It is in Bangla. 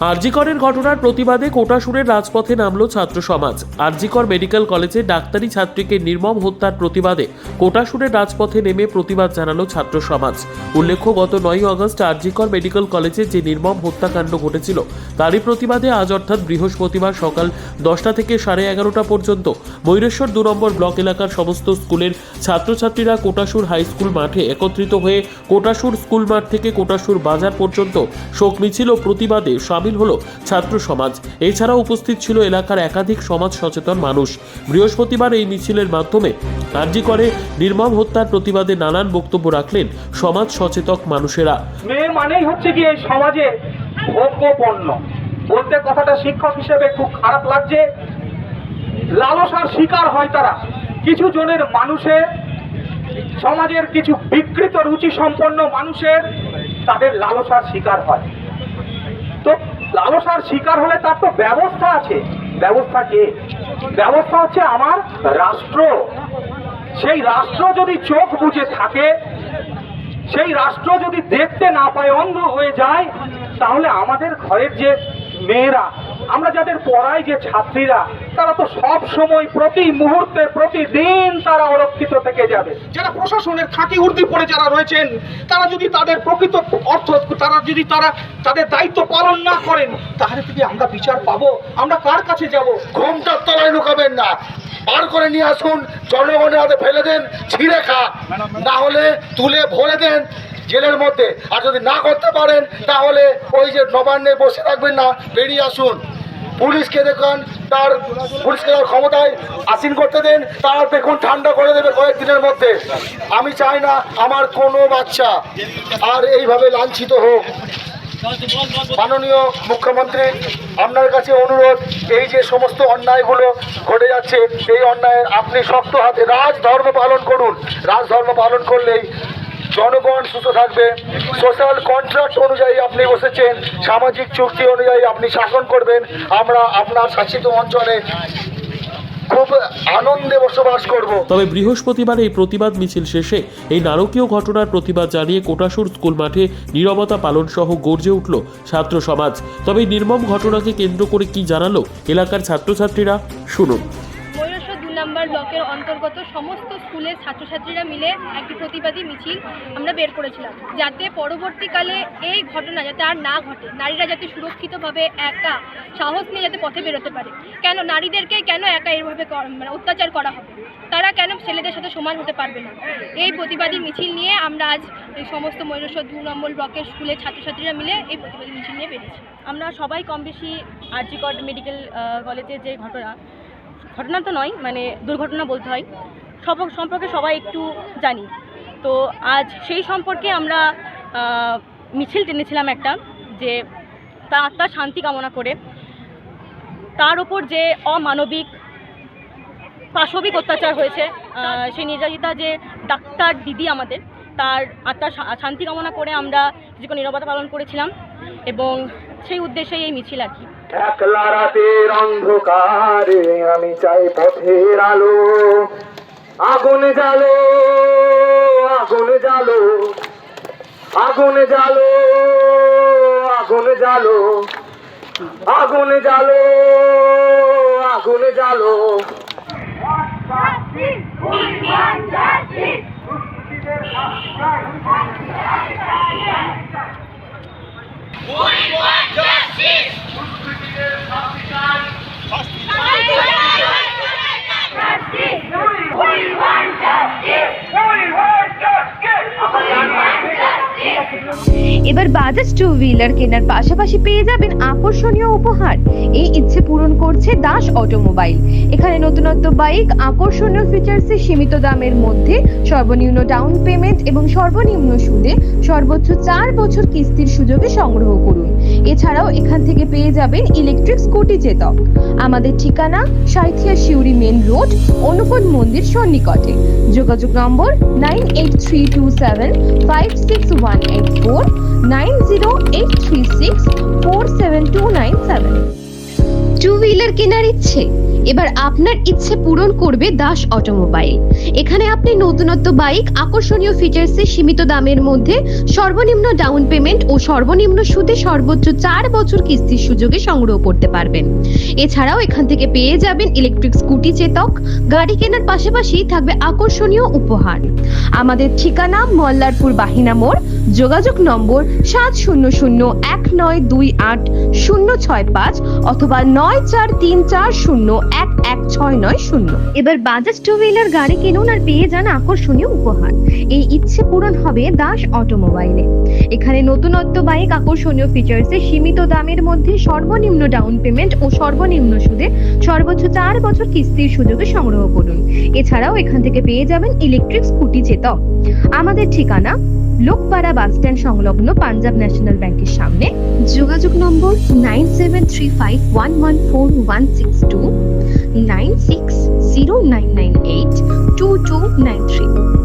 আরজিকরের ঘটনার প্রতিবাদে কোটাসুরের রাজপথে নামল ছাত্র সমাজ। আরজিকর মেডিকেল কলেজে ডাক্তারি ছাত্রীকে নির্মম হত্যার প্রতিবাদে কোটাসুরের রাজপথে নেমে প্রতিবাদ জানালো ছাত্র সমাজ। উল্লেখ্য, গত 9 আগস্ট আরজিকর মেডিকেল কলেজে যে নির্মম হত্যাকাণ্ড ঘটেছিল তারই প্রতিবাদে আজ অর্থাৎ বৃহস্পতিবার সকাল 10টা থেকে 11:30 পর্যন্ত ময়ূরেশ্বর 2 নম্বর ব্লক এলাকার সমস্ত স্কুলের ছাত্রছাত্রীরা কোটাসুর হাই স্কুল মাঠে একত্রিত হয়ে কোটাসুর স্কুল মাঠ থেকে কোটাসুর বাজার পর্যন্ত শোক মিছিল ও প্রতিবাদে সামিল হলো ছাত্র সমাজ। এছাড়াও উপস্থিত ছিল এলাকার একাধিক সমাজ সচেতন মানুষ। বৃহস্পতিবার এই মিছিলের মাধ্যমে আরজিকরে নির্মম হত্যার প্রতিবাদে নানান বক্তব্য রাখলেন সমাজ সচেতন মানুষেরা। মেয়ে মানেই হচ্ছে কি এই সমাজে ভোগ্য পণ্য। বলতে কথাটা শিক্ষক হিসেবে খুব খারাপ লাগছে। লালসার শিকার হয় তারা। কিছু জনের মানুষের, সমাজের কিছু বিকৃত রুচি সম্পন্ন মানুষের তাদের লালসার শিকার হয়। তো লালসার শিকার হলে তার তো ব্যবস্থা আছে। ব্যবস্থা কে? ব্যবস্থা হচ্ছে আমার রাষ্ট্র। সেই রাষ্ট্র যদি চোখ বুজে থাকে, সেই রাষ্ট্র যদি দেখতে না পায়, অন্ধ হয়ে যায়, তাহলে আমাদের ঘরের যে মেয়েরা, আমরা যাদের পড়াই যে ছাত্রীরা, তারা তো সব সময় প্রতি মুহূর্তে প্রতিদিন তারা অরক্ষিত থেকে যাবে। যারা প্রশাসনের খাঁটি উর্দি পড়ে যারা রয়েছেন, তারা যদি তাদের প্রকৃত অর্থ, তারা যদি তাদের দায়িত্ব পালন না করেন, তাহলে থেকে আমরা বিচার পাবো? আমরা কার কাছে যাব? ঘোমটার তলায় লুকাবেন না, বার করে নিয়ে আসুন, জনগণের হাতে ফেলে দেন, ছিঁড়ে খা, না হলে তুলে ভরে দেন জেলের মধ্যে। আর যদি না করতে পারেন তাহলে ওই যে নবান্নে বসে থাকবেন না, বেরিয়ে আসুন। পুলিশকে দেখুন, পুলিশকে তার ক্ষমতায় আসীন করতে দেন, তারা দেখুন ঠান্ডা করে দেবে কয়েকদিনের মধ্যে। আমি চাই না আমার কোনো বাচ্চা আর এইভাবে লাঞ্ছিত হোক। মাননীয় মুখ্যমন্ত্রী, আপনার কাছে অনুরোধ, এই যে সমস্ত অন্যায়গুলো ঘটে যাচ্ছে, এই অন্যায়ের আপনি শক্ত হাতে রাজধর্ম পালন করুন। রাজধর্ম পালন করলেই জনগণ সুস্থ থাকবে। সোশ্যাল কন্ট্রাক্ট অনুযায়ী আপনি বসেছেন, সামাজিক চুক্তি অনুযায়ী আপনি শাসন করবেন। আমরা আপনার শাসিত অঞ্চলে খুব আনন্দে বসবাস করব। তবে বৃহস্পতিবার এই প্রতিবাদ মিছিল শেষে এই নারকীয় ঘটনার প্রতিবাদ জানিয়ে কোটাসুর স্কুল মাঠে নীরবতা পালন সহ গর্জে উঠল ছাত্র সমাজ। তবে এই নির্মম ঘটনাকে কেন্দ্র করে কি জানালো এলাকার ছাত্রছাত্রীরা, শুনুন। ময়ূরেশ্বর 2 নম্বর ব্লকের অন্তর্গত সমস্ত স্কুলের ছাত্রছাত্রীরা মিলে একটি প্রতিবাদী মিছিল আমরা বের করেছিলাম, যাতে পরবর্তীকালে এই ঘটনা যাতে আর না ঘটে, নারীরা যাতে সুরক্ষিতভাবে একা সাহস নিয়ে যাতে পথে বেরোতে পারে। কেন নারীদেরকে কেন একা এইভাবে অত্যাচার করা হবে? তারা কেন ছেলেদের সাথে সমান হতে পারবে না? এই প্রতিবাদী মিছিল নিয়ে আমরা আজ এই সমস্ত ময়ূরেশ্বর 2 নম্বর ব্লকের স্কুলের ছাত্রছাত্রীরা মিলে এই প্রতিবাদী মিছিল নিয়ে বেরিয়েছি। আমরা সবাই কম বেশি আরজিকর মেডিকেল কলেজের যে ঘটনা তো নয়, মানে দুর্ঘটনা বলতে হয়, সম্পর্কে সবাই একটু জানি। তো আজ সেই সম্পর্কে আমরা মিছিল টেনেছিলাম একটা, যে তার আত্মার শান্তি কামনা করে, তার ওপর যে অমানবিক পাশবিক অত্যাচার হয়েছে, সেই নির্যাতিতা যে ডাক্তার দিদি আমাদের, তার আত্মার শান্তি কামনা করে আমরা কিছুক্ষণ নীরবতা পালন করেছিলাম, এবং সেই উদ্দেশ্যেই এই মিছিল আর কি। একলা রাতের অন্ধকারে আমি চাই পথের আলো, আগুন জ্বালো, আগুন জ্বালো, আগুন জ্বালো, আগুন জ্বালো, আগুন জ্বালো, আগুন জ্বালো। এবার বাজাজ 2 হুইলার কেনার পাশাপাশি পেয়ে যাবেন আকর্ষণীয় উপহার। এই ইচ্ছে পূরণ করছে দাস অটোমোবাইল। এখানে নতুনত্ব বাইক, আকর্ষণীয় ফিচার্সে সীমিত দামের মধ্যে সর্বনিম্ন ডাউন পেমেন্ট এবং সর্বনিম্ন সুদে সর্বোচ্চ 4 বছর কিস্তির সুযোগে সংগ্রহ করুন। এছাড়াও এখান থেকে পেয়ে যাবেন ইলেকট্রিক স্কুটি চেতক। আমাদের ঠিকানা সাঁইথিয়া শিউরি মেন রোড, অনুকূল মন্দির সন্নিকটে। যোগাযোগ নম্বর 9832756184, 9083647297। 2 হুইলার কেনার ইচ্ছে? এবার আপনার ইচ্ছে পূরণ করবে দাস অটোমোবাইল। এখানে আপনি নতুনত্ব বাইক আকর্ষণীয় ফিচার্সে সীমিত দামের মধ্যে সর্বনিম্ন ডাউন পেমেন্ট ও সর্বনিম্ন সুদে সর্বোচ্চ 4 বছর কিস্তির সুযোগে সংগ্রহ করতে পারবেন। এছাড়াও এখান থেকে পেয়ে যাবেন ইলেকট্রিক স্কুটি চেতক। গাড়ি কেনার পাশাপাশি থাকবে আকর্ষণীয় উপহার। আমাদের ঠিকানা মল্লারপুর বাহিনা মোড়, যোগাযোগ নম্বর 7001928065 অথবা 9434011690। এবার বাজাজ টু হুইলার গাড়ি কিনুন আর পেয়ে যান আকর্ষণীয় উপহার। এই ইচ্ছে পূরণ হবে দাস অটোমোবাইলে। এখানে নতুনত্ব বাইক আকর্ষণীয় ফিচার্সে সীমিত দামের মধ্যে সর্বনিম্ন ডাউন পেমেন্ট ও সর্বনিম্ন সুদে সর্বোচ্চ 4 বছর কিস্তির সুযোগে সংগ্রহ করুন। এছাড়াও এখান থেকে পেয়ে যাবেন ইলেকট্রিক স্কুটি চেতক। আমাদের ঠিকানা লোকপাড়া বাস স্ট্যান্ড সংলগ্ন পাঞ্জাব ন্যাশনাল ব্যাংকের সামনে। যোগাযোগ নম্বর 9735114162, 9609982293।